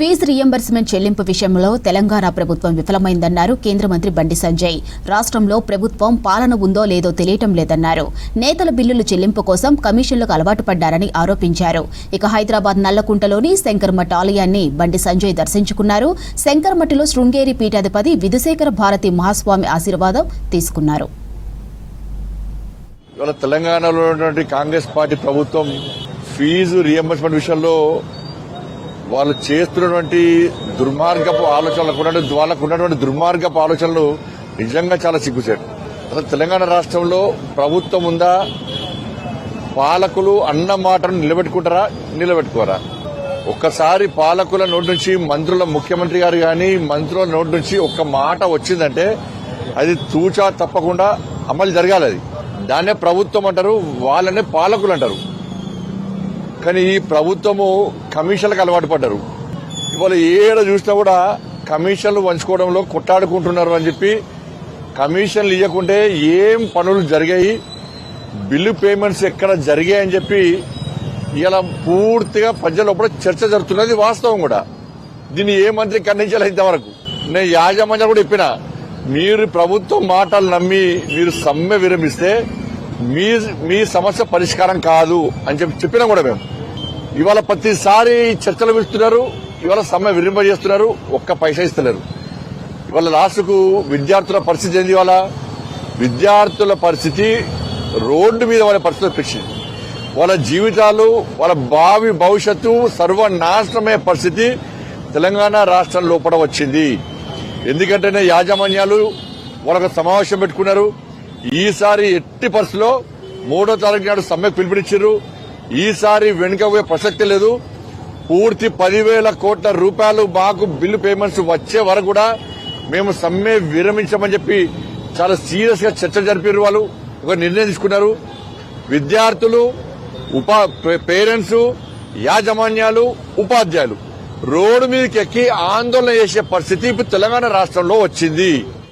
Fee reimbursement చెల్లింపు విషయంలో తెలంగాణ ప్రభుత్వం విఫలమైందన్నారు కేంద్ర మంత్రి బండి సంజయ్. రాష్ట్రంలో ప్రభుత్వం పాలన ఉందో లేదో తెలియటం లేదన్నారు. నేతల బిల్లులు చెల్లింపు కోసం కమిషన్లకు అలవాటు పడ్డారని ఆరోపించారు. ఇక హైదరాబాద్ నల్లకుంటలోని శంకర్మఠ్ ఆలయాన్ని బండి సంజయ్ దర్శించుకున్నారు. శంకర్మఠ్లో శృంగేరి పీఠాధిపతి విధుశేఖర భారతి మహాస్వామి ఆశీర్వాదం తీసుకున్నారు. ఇవాళ తెలంగాణలో ఉన్నటువంటి కాంగ్రెస్ పార్టీ ప్రభుత్వం ఫీజు రీయింబర్స్మెంట్ విషయంలో వాళ్ళు చేస్తున్నటువంటి దుర్మార్గపు ఆలోచనలకు ఉన్నటువంటి దుర్మార్గపు ఆలోచనలు నిజంగా చాలా సిగ్గుచేటు. అసలు తెలంగాణ రాష్ట్రంలో ప్రభుత్వం ఉందా? పాలకులు అన్న మాటను నిలబెట్టుకోరా? ఒక్కసారి పాలకుల నోటి నుంచి మంత్రుల ముఖ్యమంత్రి గారు గాని మంత్రుల నోటి నుంచి ఒక్క మాట వచ్చిందంటే అది తూచా తప్పకుండా అమలు జరగాలి. అది దాన్నే ప్రభుత్వం అంటారు, వాళ్ళనే పాలకులు అంటారు. కానీ ఈ ప్రభుత్వము కమిషన్లకు అలవాటు పడ్డారు. ఇవాళ ఏడ చూసినా కూడా కమిషన్లు పంచుకోవడంలో కొట్టాడుకుంటున్నారు అని చెప్పి కమిషన్లు ఇవ్వకుంటే ఏం పనులు జరిగాయి, బిల్లు పేమెంట్స్ ఎక్కడ జరిగాయని చెప్పి ఇలా పూర్తిగా ప్రజల లోపల చర్చ జరుగుతున్నది వాస్తవం కూడా. దీన్ని ఏ మంత్రి ఖండించాలి ఇంతవరకు? నేను యాజమాన్యం కూడా చెప్పిన, మీరు ప్రభుత్వం మాటలు నమ్మి మీరు సమ్మె విరమిస్తే మీ సమస్య పరిష్కారం కాదు అని చెప్పినా కూడా మేము ఇవాళ ప్రతిసారి చర్చలు పిలుస్తున్నారు, ఇవాళ సమ్మె విరింపజేస్తున్నారు, ఒక్క పైసా ఇస్తలేరు. ఇవాళ లాస్ట్కు విద్యార్థుల పరిస్థితి ఏంది? ఇవాళ విద్యార్థుల పరిస్థితి రోడ్డు మీద వాళ్ళ పరిస్థితులు పెంచింది. వాళ్ళ జీవితాలు, వాళ్ళ భావి భవిష్యత్తు సర్వనాశనమయ్యే పరిస్థితి తెలంగాణ రాష్ట్రం లోపల వచ్చింది. ఎందుకంటేనే యాజమాన్యాలు వాళ్ళకు సమావేశం పెట్టుకున్నారు. ఈసారి ఎట్టి పరిస్థితిలో 3వ తారీఖు నాడు సమ్మెకు పిలుపునిచ్చారు. ఈసారి వెనుకపోయే ప్రసక్తి లేదు. పూర్తి 10,000 కోట్ల రూపాయలు మాకు బిల్లు పేమెంట్స్ వచ్చే వరకు కూడా మేము సమ్మె విరమించమని చెప్పి చాలా సీరియస్ గా చర్చ జరిపారు. వాళ్ళు ఒక నిర్ణయం తీసుకున్నారు. విద్యార్థులు, పేరెంట్స్, యాజమాన్యాలు, ఉపాధ్యాయులు రోడ్డు మీదకి ఎక్కి ఆందోళన చేసే పరిస్థితి ఇప్పుడు తెలంగాణ రాష్ట్రంలో వచ్చింది.